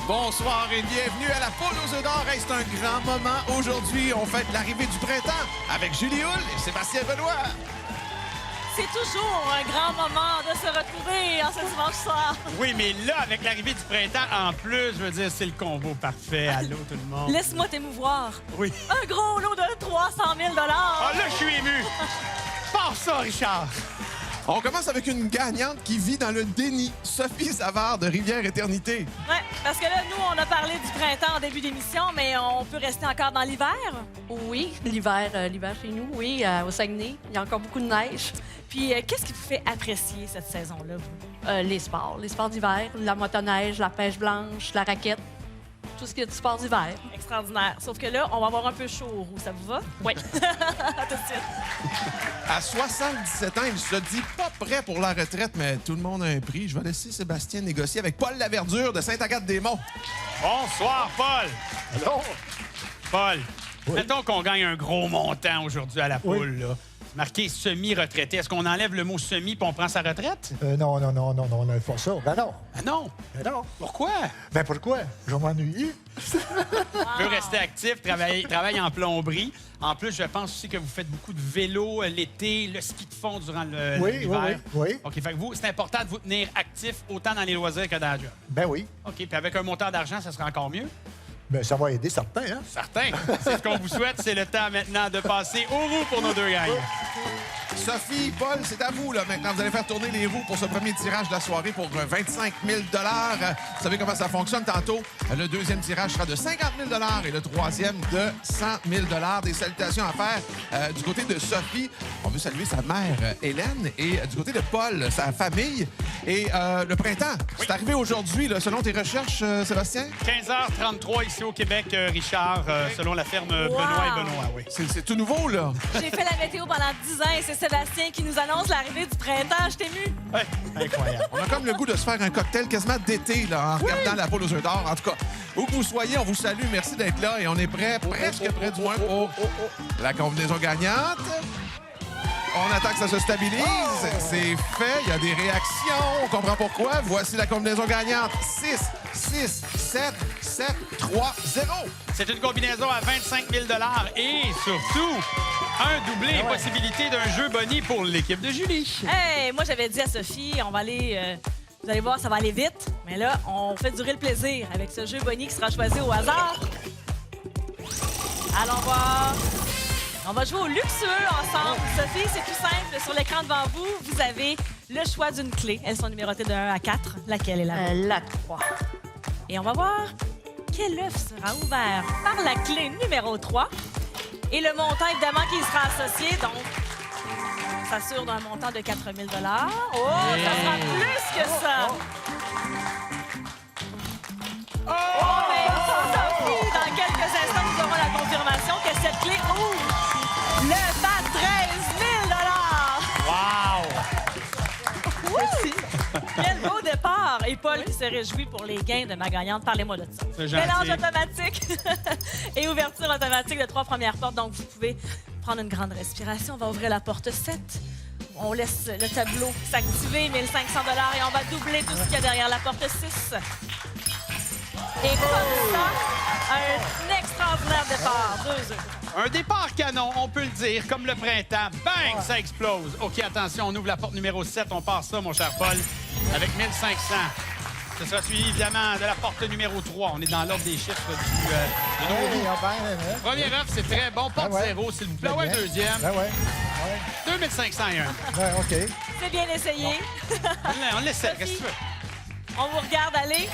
Bonsoir et bienvenue à la Poule aux œufs d'or. Hey, c'est un grand moment aujourd'hui. On fête l'arrivée du printemps avec Julie Hull et Sébastien Benoît. C'est toujours un grand moment de se retrouver en ce dimanche soir. Oui, mais là, avec l'arrivée du printemps, en plus, je veux dire, c'est le combo parfait. Allô, tout le monde. Laisse-moi t'émouvoir. Oui. Un gros lot de 300 000 Ah, là, je suis ému. Pars ça, Richard. On commence avec une gagnante qui vit dans le déni, Sophie Savard de Rivière-Éternité. Oui, parce que là, nous, on a parlé du printemps en début d'émission, mais on peut rester encore dans l'hiver. Oui, l'hiver chez nous, oui, au Saguenay. Il y a encore beaucoup de neige. Puis, qu'est-ce qui vous fait apprécier cette saison-là, vous? Les sports d'hiver, la motoneige, la pêche blanche, la raquette, tout ce qui est du sport d'hiver. Extraordinaire. Sauf que là, on va avoir un peu chaud aux roues. Ça vous va? Oui. À tout de suite. À 77 ans, il se dit pas prêt pour la retraite, mais tout le monde a un prix. Je vais laisser Sébastien négocier avec Paul Laverdure de Sainte-Agathe-des-Monts. Bonsoir, Paul. Allô? Paul, Oui. mettons qu'on gagne un gros montant aujourd'hui à la poule, là. Marqué semi-retraité. Est-ce qu'on enlève le mot semi puis on prend sa retraite? Non, on n'aime pas ça. Ben non. Ah non. Ben non. Pourquoi? Ben pourquoi? Je vais m'ennuyer. Tu peux rester actif, travailler en plomberie. En plus, je pense aussi que vous faites beaucoup de vélo l'été, le ski de fond durant l'hiver. Oui. OK, fait que vous, c'est important de vous tenir actif autant dans les loisirs que dans la job. Ben oui. OK, puis avec un montant d'argent, ça sera encore mieux? Ben ça va aider certains, hein? Certain. C'est ce qu'on vous souhaite. C'est le temps maintenant de passer aux roues pour nos deux gangs. Sophie, Paul, c'est à vous, là, maintenant. Vous allez faire tourner les roues pour ce premier tirage de la soirée pour 25 000 Vous savez comment ça fonctionne tantôt? Le deuxième tirage sera de 50 000 et le troisième de 100 000 Des salutations à faire du côté de Sophie. On veut saluer sa mère, Hélène, et du côté de Paul, sa famille. Et le printemps, c'est arrivé aujourd'hui, là, selon tes recherches, Sébastien? 15h33 ici au Québec, Richard, selon la ferme Benoît et Benoît. Oui. C'est tout nouveau, là. J'ai fait la météo pendant 10 ans et c'est Sébastien qui nous annonce l'arrivée du printemps. Je t'ai ému. Ouais, incroyable. On a comme le goût de se faire un cocktail quasiment d'été, là, en regardant la Poule aux œufs d'or. En tout cas, où que vous soyez, on vous salue. Merci d'être là et on est prêt, presque prêt du moins, pour la combinaison gagnante. On attend que ça se stabilise. C'est fait. Il y a des réactions. On comprend pourquoi. Voici la combinaison gagnante. 6, 6, 7, 7, 3, 0. C'est une combinaison à 25 000 et surtout, un doublé et possibilité d'un jeu boni pour l'équipe de Julie. Hey, moi, j'avais dit à Sophie, on va aller... vous allez voir, ça va aller vite. Mais là, on fait durer le plaisir avec ce jeu boni qui sera choisi au hasard. Allons voir. On va jouer au luxueux ensemble. Sophie, c'est tout simple. Sur l'écran devant vous, vous avez le choix d'une clé. Elles sont numérotées de 1 à 4. Laquelle est la bonne? La 3. Et on va voir quel œuf sera ouvert par la clé numéro 3. Et le montant, évidemment, qui y sera associé. Donc, on s'assure d'un montant de 4 000 Oh, ça sera plus que ça! Oh, mais Sophie, dans quelques instants, nous aurons la confirmation que cette clé ouvre le VAT 13 000 Merci. Quel beau départ! Et Paul qui se réjouit pour les gains de ma gagnante. Parlez-moi de ça. C'est gentil. Mélange automatique et ouverture automatique de 3 premières portes. Donc, vous pouvez prendre une grande respiration. On va ouvrir la porte 7. On laisse le tableau s'activer, 1 500 et on va doubler tout ce qu'il y a derrière la porte 6. Et comme ça, un extraordinaire départ. 2 œufs. Un départ canon, on peut le dire, comme le printemps. Bang, ça explose. OK, attention, on ouvre la porte numéro 7. On part ça, mon cher Paul, avec 1 500. Ce sera suivi, évidemment, de la porte numéro 3. On est dans l'ordre des chiffres de nos roues. Premier œuf, c'est très bon. Porte 0, s'il vous plaît. Ouais, deuxième. Ben ouais. 2501. Ben OK. C'est bien essayé. On l'essaie, qu'est-ce que tu veux? On vous regarde aller.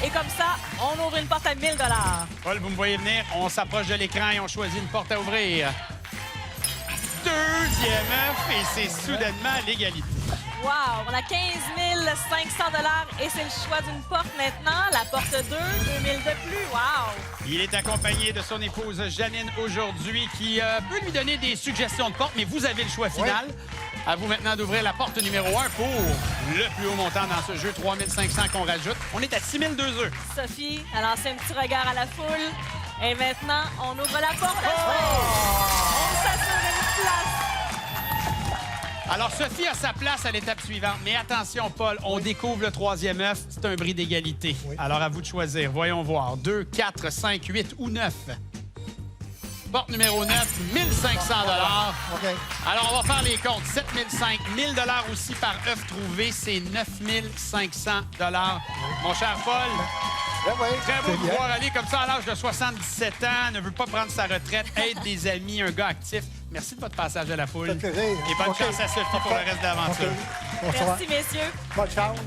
Et comme ça, on ouvre une porte à 1 000 Paul, vous me voyez venir. On s'approche de l'écran et on choisit une porte à ouvrir. Deuxième œuf et c'est soudainement l'égalité. Wow! On a 15 500 et c'est le choix d'une porte maintenant. La porte 2, 2 000 de plus. Wow! Il est accompagné de son épouse Janine aujourd'hui qui peut lui donner des suggestions de porte, mais vous avez le choix final. À vous maintenant d'ouvrir la porte numéro 1 pour le plus haut montant dans ce jeu, 3 500 qu'on rajoute. On est à 6 200 œufs. Sophie a lancé un petit regard à la foule. Et maintenant, on ouvre la porte à 5. On s'assure une place. Alors, Sophie a sa place à l'étape suivante. Mais attention, Paul, on découvre le troisième œuf. C'est un bris d'égalité. Oui. Alors, à vous de choisir. Voyons voir. 2, 4, 5, 8 ou 9. Porte numéro 9, 1500 $. OK. Alors, on va faire les comptes. 7005, 1000 $ aussi par œuf trouvé. C'est 9500 $. Mon cher Paul, Ben oui, très beau c'est de bien. pouvoir aller comme ça à l'âge de 77 ans, ne veut pas prendre sa retraite, aide des amis, un gars actif. Merci de votre passage à la poule. Ça fait plaisir. Et bonne OK. chance à Sophie pour le reste de l'aventure. OK. Bonsoir. Merci, messieurs. Bonne chance.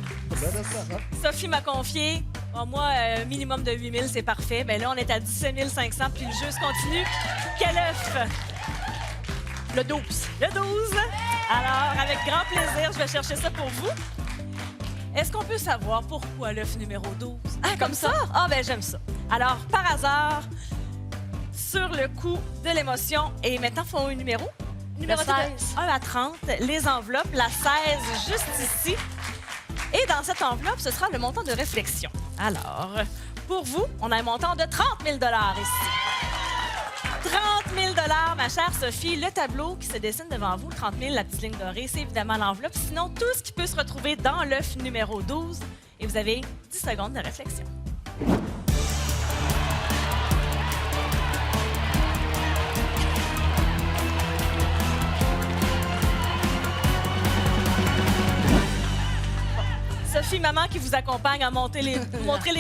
Sophie m'a confié. Bon, moi, minimum de 8 000, c'est parfait. Ben là, on est à 17 500, puis le jeu se continue. Quel œuf? Le 12. Le 12. Alors, avec grand plaisir, je vais chercher ça pour vous. Est-ce qu'on peut savoir pourquoi l'œuf numéro 12? Ah, comme ça? Ah, ben j'aime ça. Alors, par hasard, sur le coup de l'émotion, et maintenant, il faut un numéro. Numéro Le 16. 1 à 30, les enveloppes, la 16 juste ici. Et dans cette enveloppe, ce sera le montant de réflexion. Alors, pour vous, on a un montant de 30 000 $ ici. 30 000 $, ma chère Sophie. Le tableau qui se dessine devant vous, 30 000, la petite ligne dorée, c'est évidemment l'enveloppe. Sinon, tout ce qui peut se retrouver dans l'œuf numéro 12. Et vous avez 10 secondes de réflexion. Sophie, maman qui vous accompagne à montrer les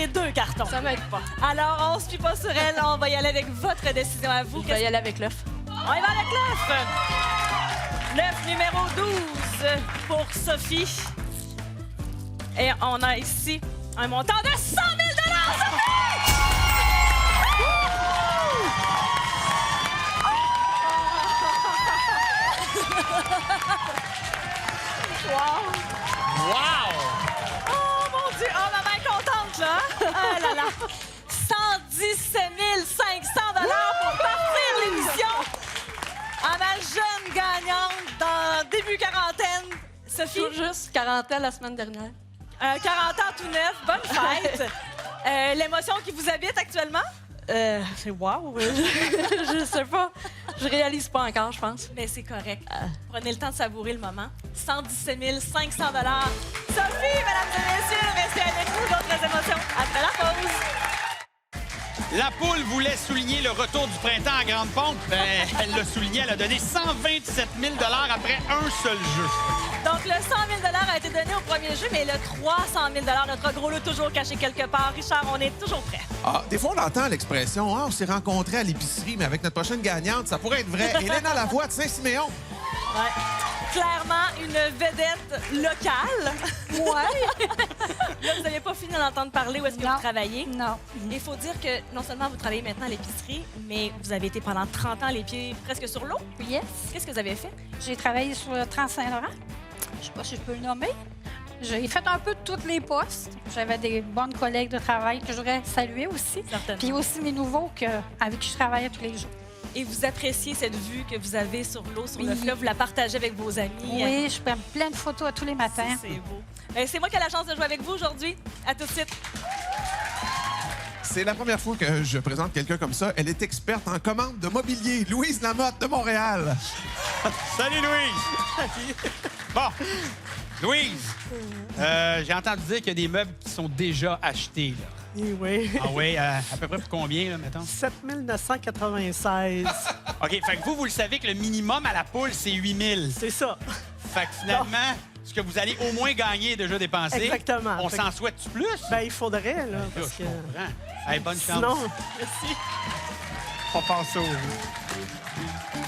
deux cartons. Ça m'aide pas. Alors, on se fie pas sur elle. On va y aller avec votre décision à vous. Je vais y aller avec l'œuf. On y va avec l'œuf. L'œuf numéro 12 pour Sophie. Et on a ici un montant de 100 000 $, Sophie! Wow! Wow! Oh mon Dieu! Oh, maman est contente, là! Ah là là! 117 500 $ pour partir l'émission à ma jeune gagnante dans début quarantaine. Sophie, Tout juste 40 ans la semaine dernière. 40 ans tout neuf, bonne fête! L'émotion qui vous habite actuellement? C'est wow. Je sais pas. Je réalise pas encore, je pense. Mais c'est correct. Prenez le temps de savourer le moment. 117 500 $. Sophie, mesdames et messieurs, restez avec nous. D'autres émotions après la pause. La poule voulait souligner le retour du printemps à grande pompe. Ben, elle l'a souligné, elle a donné 127 000 $ après un seul jeu. Donc, le 100 000 $ a été donné au premier jeu, mais le 300 000 $, notre gros lot toujours caché quelque part. Richard, on est toujours prêt. Ah, des fois, on entend l'expression « Ah, on s'est rencontrés à l'épicerie, mais avec notre prochaine gagnante, ça pourrait être vrai. » Héléna Lavoie de Saint-Siméon. Ouais. Clairement, une vedette locale. Ouais. Là, vous n'avez pas fini d'en entendre parler où est-ce que Non. vous travaillez. Non. Il faut dire que non seulement vous travaillez maintenant à l'épicerie, mais vous avez été pendant 30 ans les pieds presque sur l'eau. Yes. Qu'est-ce que vous avez fait? J'ai travaillé sur le Trans-Saint-Laurent. Je sais pas si je peux le nommer. J'ai fait un peu de tous les postes. J'avais des bonnes collègues de travail que je voudrais saluer aussi. Certainement. Puis aussi mes nouveaux avec qui je travaillais tous les jours. Et vous appréciez cette vue que vous avez sur l'eau, sur le Oui. fleuve, vous la partagez avec vos amis. Oui, je prends plein de photos à tous les matins. C'est beau. C'est moi qui ai la chance de jouer avec vous aujourd'hui. À tout de suite. C'est la première fois que je présente quelqu'un comme ça. Elle est experte en commande de mobilier. Louise Lamotte de Montréal. Salut, Louise! Bon, Louise, j'ai entendu dire qu'il y a des meubles qui sont déjà achetés, là. Oui. Ah oui, à peu près pour combien, là, mettons? 7 996. OK, fait que vous le savez que le minimum à la poule, c'est 8 000. C'est ça. Fait que finalement, ce que vous allez au moins gagner est déjà dépensé. Exactement. On Fait s'en souhaite-tu plus? Ben, il faudrait, là, Là, parce je que... comprends. Hey, bonne chance. Sinon, merci. On passe au...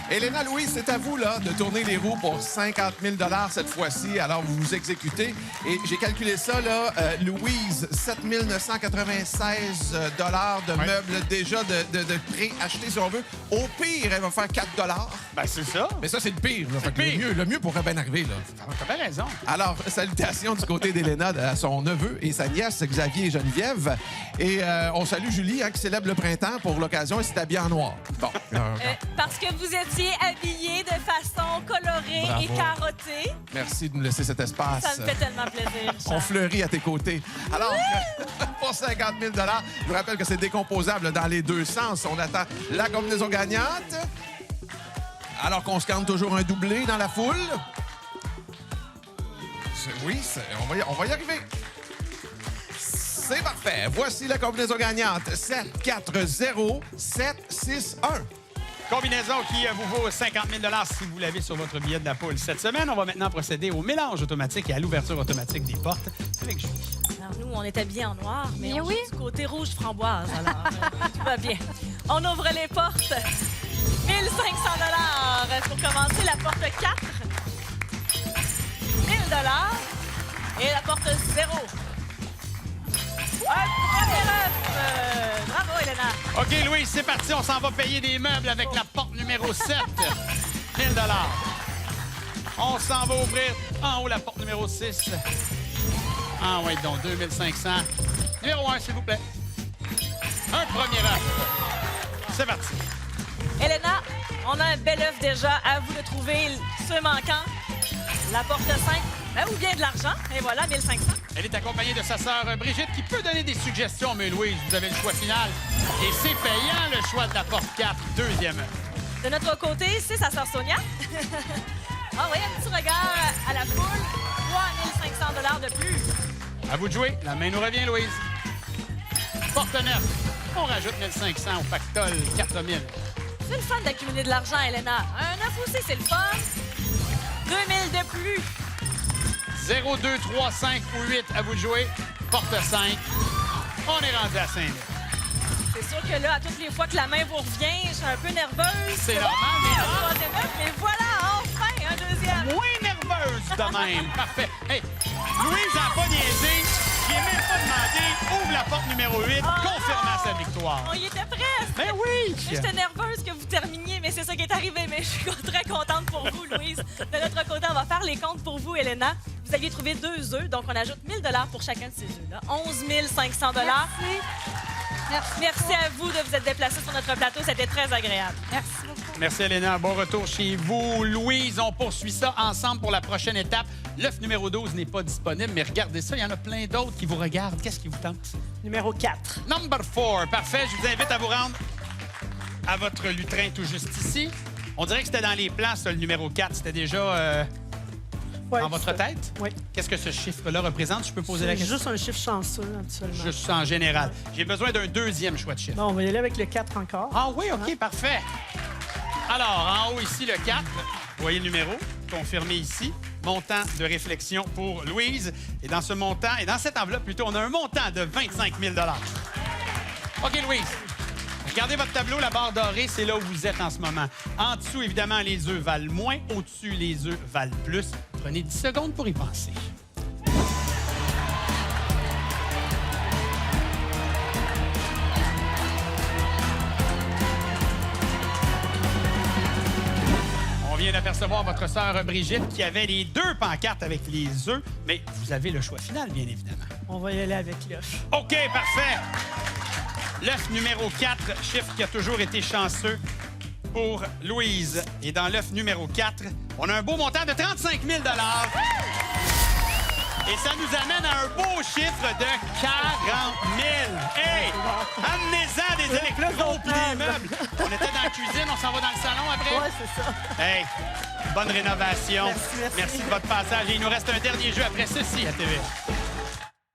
Héléna Louise, c'est à vous là, de tourner les roues pour 50 000 $ cette fois-ci. Alors, vous vous exécutez. Et j'ai calculé ça, là, Louise, 7 996 $ de Ouais. meubles déjà de pré-achetés, si on veut. Au pire, elle va faire 4 $. Ben, c'est ça. Mais ça, c'est le pire. Là. Fait que pire. le mieux pourrait bien arriver. Là. T'as bien raison. Alors, salutations du côté d'Héléna à son neveu et sa nièce, Xavier et Geneviève. Et on salue Julie, hein, qui célèbre le printemps pour l'occasion. Elle s'est habillée en noir. Bon. Parce que vous étiez habillé de façon colorée Bravo. et carottée. Merci de nous laisser cet espace. Ça me fait tellement plaisir. On Richard. fleurit à tes côtés. Alors, pour 50 000 $, je vous rappelle que c'est décomposable dans les deux sens. On attend la combinaison gagnante. Alors qu'on scanne toujours un doublé dans la foule. Oui, on va y arriver. C'est parfait. Voici la combinaison gagnante. 7, 4, 0, 7, 6, 1. Combinaison qui vous vaut 50 000 si vous l'avez sur votre billet de la poule. Cette semaine, on va maintenant procéder au mélange automatique et à l'ouverture automatique des portes avec Julie. Alors, nous, on est habillés en noir, mais Mais on oui. joue du côté rouge framboise. Alors, tout va bien. On ouvre les portes. 1 500 pour commencer. La porte 4. 1 000 et la porte 0. Un premier œuf. Bravo, Elena. OK, Louis, c'est parti. On s'en va payer des meubles avec la porte numéro 7. 1 000 On s'en va ouvrir en haut la porte numéro 6. Ah oui, donc 2 500. Numéro 1, s'il vous plaît. Un premier œuf. C'est parti. Elena, on a un bel œuf déjà. À vous de trouver ce manquant. La porte 5, ou bien de l'argent. Et voilà, 1 500. Elle est accompagnée de sa sœur Brigitte qui peut donner des suggestions, mais Louise, vous avez le choix final. Et c'est payant, le choix de la porte 4, deuxième œuf. De notre côté, c'est sa sœur Sonia. Envoyez un petit regard à la foule. 3 500 de plus. À vous de jouer. La main nous revient, Louise. Porte 9. On rajoute 1 500 au pactole 4 000. C'est le fun d'accumuler de l'argent, Elena. Un œuf aussi, c'est le fun. 2 000 de plus. 0, 2, 3, 5 ou 8. À vous de jouer. Porte 5. On est rendu à 5 000. C'est sûr que là, à toutes les fois que la main vous revient, je suis un peu nerveuse. C'est normal, mais Un troisième œuf, mais voilà, enfin, un deuxième. moins nerveuse de même. Parfait. Hey, Louise n'a pas niaisé. Il n'est même pas demandé. Ouvre la porte numéro 8, confirmant sa victoire. On y était presque. Ben oui! J'étais nerveuse que vous terminiez, mais c'est ça qui est arrivé. Mais je suis très contente pour vous, Louise. De notre côté, on va faire les comptes pour vous, Elena. Vous aviez trouvé 2 œufs, donc on ajoute 1 000 pour chacun de ces œufs-là. 11 500 Merci à vous de vous être déplacés sur notre plateau. C'était très agréable. Merci beaucoup. Merci, Elena. Bon retour chez vous. Louise, on poursuit ça ensemble pour la prochaine étape. L'œuf numéro 12 n'est pas disponible, mais regardez ça, il y en a plein d'autres qui vous regardent. Qu'est-ce qui vous tente? Numéro 4. Number 4. Parfait. Je vous invite à vous rendre à votre lutrin tout juste ici. On dirait que c'était dans les plans, ça, le numéro 4. C'était déjà Ouais, dans votre tête? Oui. Qu'est-ce que ce chiffre-là représente? Je peux poser la C'est question? juste un chiffre chanceux, absolument. Juste en général. J'ai besoin d'un deuxième choix de chiffre. Bon, on va y aller avec le 4 encore. Ah oui, OK, parfait. Alors, en haut ici, le 4. Vous voyez le numéro, confirmé ici. Montant de réflexion pour Louise. Et dans ce montant, et dans cette enveloppe plutôt, on a un montant de 25 000 OK, Louise. Regardez votre tableau, la barre dorée, c'est là où vous êtes en ce moment. En dessous, évidemment, les œufs valent moins. Au-dessus, les œufs valent plus. Prenez 10 secondes pour y penser. On vient d'apercevoir votre sœur Brigitte qui avait les 2 pancartes avec les œufs, mais vous avez le choix final, bien évidemment. On va y aller avec l'œuf. OK, parfait. L'œuf numéro 4, chiffre qui a toujours été chanceux pour Louise. Et dans l'œuf numéro 4, on a un beau montant de 35 000 Et ça nous amène à un beau chiffre de 40 000 Hey! Amenez-en des électros puis des meubles. On était dans la cuisine, on s'en va dans le salon après? Ouais, c'est ça. Hey! Bonne rénovation. Merci. De votre passage. Et il nous reste un dernier jeu après ceci à TV.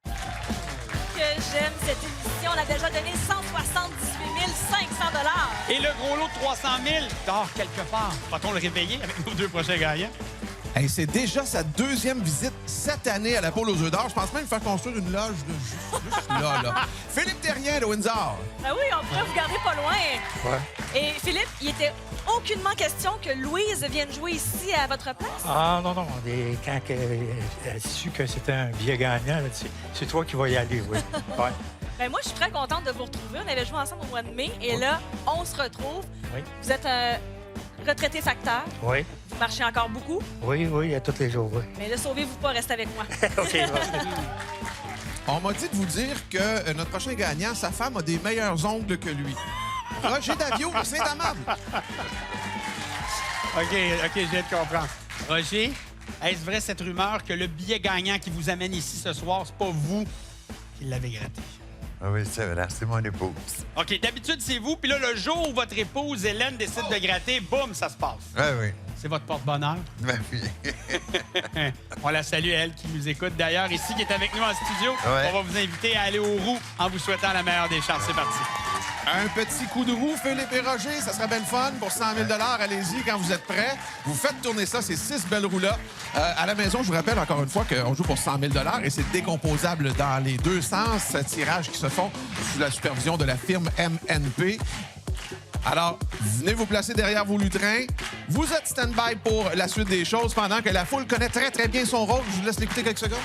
Que j'aime cette émission. On a déjà donné 178 500 Et le gros lot de 300 000 dort quelque part. Va-t-on le réveiller avec nos 2 prochains gagnants? Hey, c'est déjà sa deuxième visite cette année à la Pôle aux œufs d'or. Je pense même faire construire une loge de juste là. Philippe Terrien de Windsor. Ben oui, on pourrait vous garder pas loin. Ouais. Et Philippe, il était aucunement question que Louise vienne jouer ici à votre place. Ah, non. Quand elle a su que c'était un billet gagnant, elle a dit, c'est toi qui vas y aller, oui. Ouais. Ben moi, je suis très contente de vous retrouver. On avait joué ensemble au mois de mai et là, on se retrouve. Oui. Vous êtes un retraité facteur. Oui, Vous marchez encore beaucoup. oui, à tous les jours, oui. Mais ne sauvez-vous pas, restez avec moi. OK, vas-y. On m'a dit de vous dire que notre prochain gagnant, sa femme a des meilleurs ongles que lui. Roger Davio de Saint-Amable. OK, je viens de comprendre. Roger, est-ce vrai cette rumeur que le billet gagnant qui vous amène ici ce soir, c'est pas vous qui l'avez gratté? Ah oui, c'est vrai, c'est mon épouse. OK, d'habitude, c'est vous. Puis là, le jour où votre épouse, Hélène, décide de gratter, boum, ça se passe. Oui, C'est votre porte-bonheur. Ben oui. On la salue, elle, qui nous écoute. D'ailleurs, ici, qui est avec nous en studio, Ouais. on va vous inviter à aller aux roues en vous souhaitant la meilleure des chances. C'est parti. Un petit coup de roue, Philippe et Roger, ça serait bien le fun pour 100 000 Allez-y quand vous êtes prêts. Vous faites tourner ça, ces 6 belles roues-là. À la maison, je vous rappelle encore une fois qu'on joue pour 100 000 et c'est décomposable dans les deux sens. Tirages qui se font sous la supervision de la firme MNP. Alors, venez vous placer derrière vos lutrins. Vous êtes stand-by pour la suite des choses pendant que la foule connaît très, très bien son rôle. Je vous laisse l'écouter quelques secondes.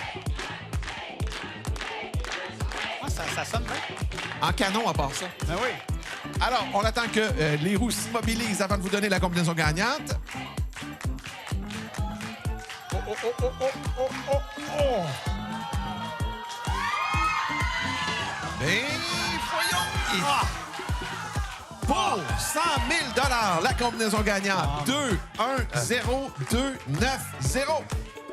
Ah, ça sonne bien. En canon, à part ça. Ben oui. Alors, on attend que les roues s'immobilisent avant de vous donner la combinaison gagnante. Oh, oh, oh, oh, oh, oh, oh, oh. Et voyons! Et Ah! pour 100 000 la combinaison gagnante. 2, 1, 0, 2, 9, 0.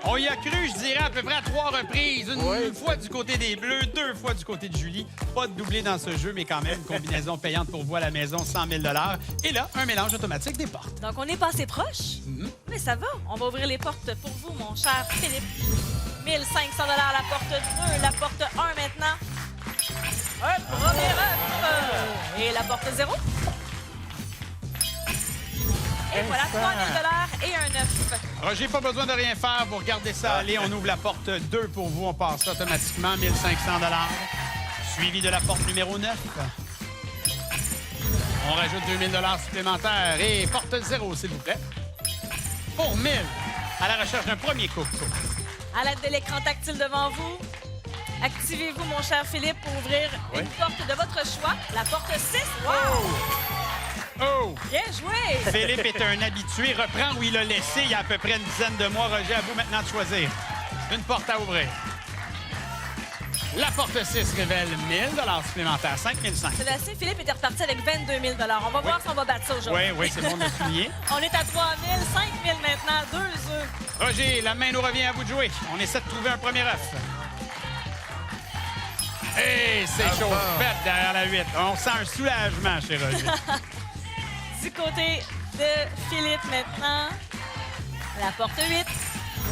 On y a cru, je dirais, à peu près à 3 reprises. Une fois du côté des Bleus, 2 fois du côté de Julie. Pas de doublé dans ce jeu, mais quand même, une combinaison payante pour vous à la maison, 100 000 Et là, un mélange automatique des portes. Donc, on est passé proche. Mais ça va. On va ouvrir les portes pour vous, mon cher Philippe. 1 500 la porte 2, la porte 1 maintenant. Un premier œuf. Et la porte 0. Et voilà, 3 000 et un œuf. Roger, pas besoin de rien faire pour garder ça aller. On ouvre la porte 2 pour vous. On passe automatiquement 1 500 suivi de la porte numéro 9. On rajoute 2 000 supplémentaires. Et porte 0, s'il vous plaît. Pour 1 000 à la recherche d'un premier couple. À l'aide de l'écran tactile devant vous, activez-vous, mon cher Philippe, pour ouvrir une porte de votre choix, la porte 6. Wow! Oh! Bien joué! Philippe est un habitué. Reprend où il a laissé il y a à peu près une dizaine de mois. Roger, à vous maintenant de choisir. Une porte à ouvrir. La porte 6 révèle 1 000 supplémentaires, 5 500. C'est assez. Philippe était reparti avec 22 000 On va voir si on va battre ça aujourd'hui. Oui, c'est bon de le souligner. On est à 3 000, 5 000 maintenant, 2 œufs. Roger, la main nous revient à vous de jouer. On essaie de trouver un premier œuf. Et c'est chose faite derrière la 8. On sent un soulagement chez Roger. Du côté de Philippe maintenant, la porte 8,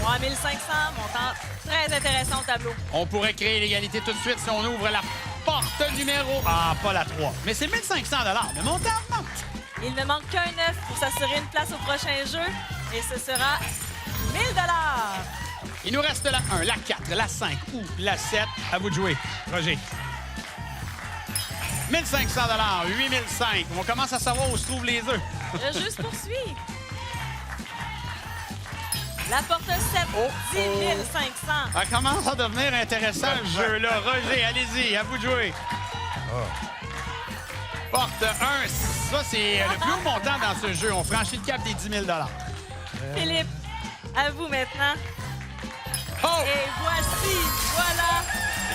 3 500, montant très intéressant au tableau. On pourrait créer l'égalité tout de suite si on ouvre la porte numéro... Ah, pas la 3. Mais c'est 1 500 Le montant augmente. Il ne manque qu'un œuf pour s'assurer une place au prochain jeu. Et ce sera 1 000 Il nous reste la 1, la 4, la 5 ou la 7. À vous de jouer. Roger. 1 500 8 500. On commence à savoir où se trouvent les œufs. Le jeu se poursuit. La porte 7, 10 500. Ça commence à devenir intéressant, le jeu-là. Roger, allez-y, à vous de jouer. Porte 1, ça, c'est le plus haut montant dans ce jeu. On franchit le cap des 10 000 Philippe, à vous maintenant. Oh! Et voici, voilà,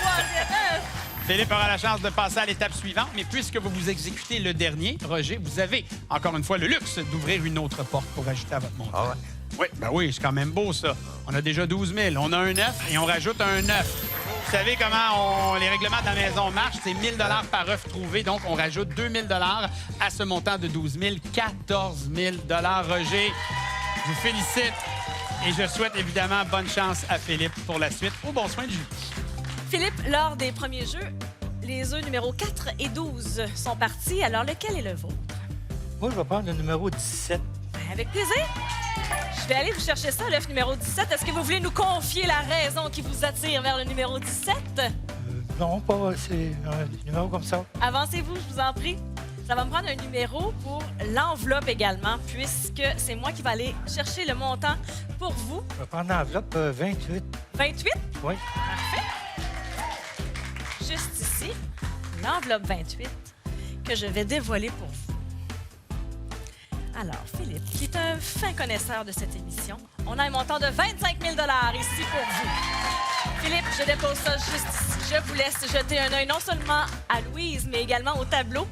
troisième œuf. Philippe aura la chance de passer à l'étape suivante, mais puisque vous exécutez le dernier, Roger, vous avez encore une fois le luxe d'ouvrir une autre porte pour ajouter à votre montant. Ah ouais? Oui, ben oui, c'est quand même beau, ça. On a déjà 12 000. On a un 9 et on rajoute un 9. Vous savez comment les règlements de la maison marchent? C'est 1 000 par œuf trouvé. Donc, on rajoute 2 000 à ce montant de 12 000. 14 000 Roger, je vous félicite et je souhaite évidemment bonne chance à Philippe pour la suite. Au bon soin de Julie. Philippe, lors des premiers jeux, les œufs numéro 4 et 12 sont partis. Alors, lequel est le vôtre? Moi, je vais prendre le numéro 17. Ben, avec plaisir. Je vais aller vous chercher ça, l'œuf numéro 17. Est-ce que vous voulez nous confier la raison qui vous attire vers le numéro 17? Non, pas. C'est un numéro comme ça. Avancez-vous, je vous en prie. Ça va me prendre un numéro pour l'enveloppe également, puisque c'est moi qui vais aller chercher le montant pour vous. Je vais prendre l'enveloppe 28. 28? Oui. Parfait. Juste ici, l'enveloppe 28 que je vais dévoiler pour vous. Alors, Philippe, qui est un fin connaisseur de cette émission, on a un montant de 25 000 ici pour vous. Philippe, je dépose ça juste ici. Je vous laisse jeter un œil non seulement à Louise, mais également au tableau.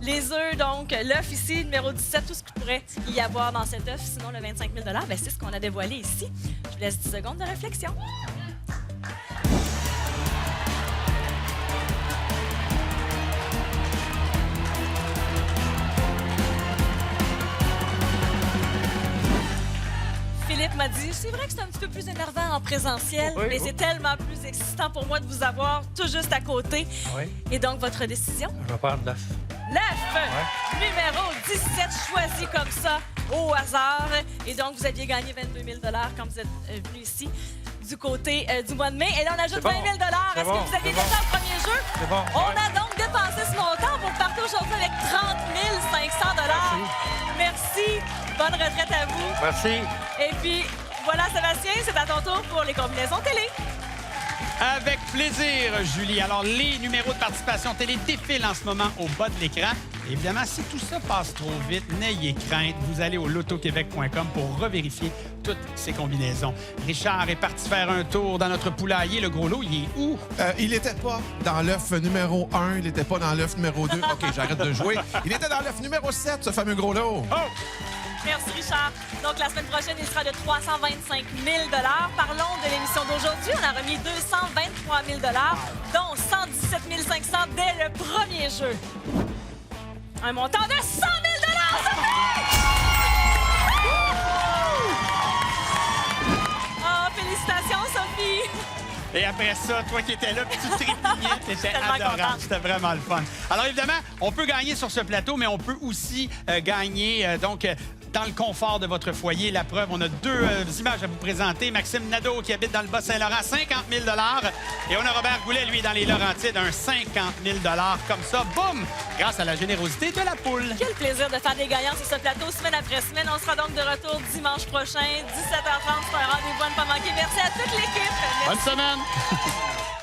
Les œufs, donc, l'œuf ici, numéro 17, tout ce qu'il pourrait y avoir dans cet œuf, sinon le 25 000 bien, c'est ce qu'on a dévoilé ici. Je vous laisse 10 secondes de réflexion. dit, c'est vrai que c'est un petit peu plus énervant en présentiel, Oui, mais oui. c'est tellement plus excitant pour moi de vous avoir tout juste à côté. Oui. Et donc, votre décision? Je vais prendre l'œuf. L'œuf, numéro 17, choisi comme ça, au hasard. Et donc, vous aviez gagné 22 000 quand vous êtes venu ici, du côté du mois de mai. Et là, on ajoute C'est bon. 20 000 C'est Est-ce bon, que vous aviez c'est gagné au premier jeu? C'est bon, On ouais. a donc dépensé ce montant. Vous partez aujourd'hui avec 30 500 Merci. Bonne retraite à vous. Merci. Et puis, voilà, Sébastien, c'est à ton tour pour les combinaisons télé. Avec plaisir, Julie. Alors, les numéros de participation télé défilent en ce moment au bas de l'écran. Évidemment, si tout ça passe trop vite, n'ayez crainte. Vous allez au lotoquebec.com pour revérifier toutes ces combinaisons. Richard est parti faire un tour dans notre poulailler. Le gros lot, il est où? Il n'était pas dans l'œuf numéro 1, il n'était pas dans l'œuf numéro 2. OK, j'arrête de jouer. Il était dans l'œuf numéro 7, ce fameux gros lot. Oh! Merci, Richard. Donc, la semaine prochaine, il sera de 325 000 Parlons de l'émission d'aujourd'hui. On a remis 223 000 dont 117 500 dès le premier jeu. Un montant de 100 000 Oh, félicitations, Sophie! Et après ça, toi qui étais là, puis tu trépignais, t'étais tellement adorable. contente. C'était vraiment le fun. Alors évidemment, on peut gagner sur ce plateau, mais on peut aussi gagner dans le confort de votre foyer. La preuve, on a deux images à vous présenter. Maxime Nadeau qui habite dans le Bas-Saint-Laurent, 50 000 Et on a Robert Goulet, lui, dans les Laurentides, un 50 000 comme ça. Boum! Grâce à la générosité de la poule. Quel plaisir de faire des gagnants sur ce plateau semaine après semaine. On sera donc de retour dimanche prochain, 17h30. C'est un rendez-vous à ne pas manquer. Merci à toute l'équipe. Merci. Bonne semaine!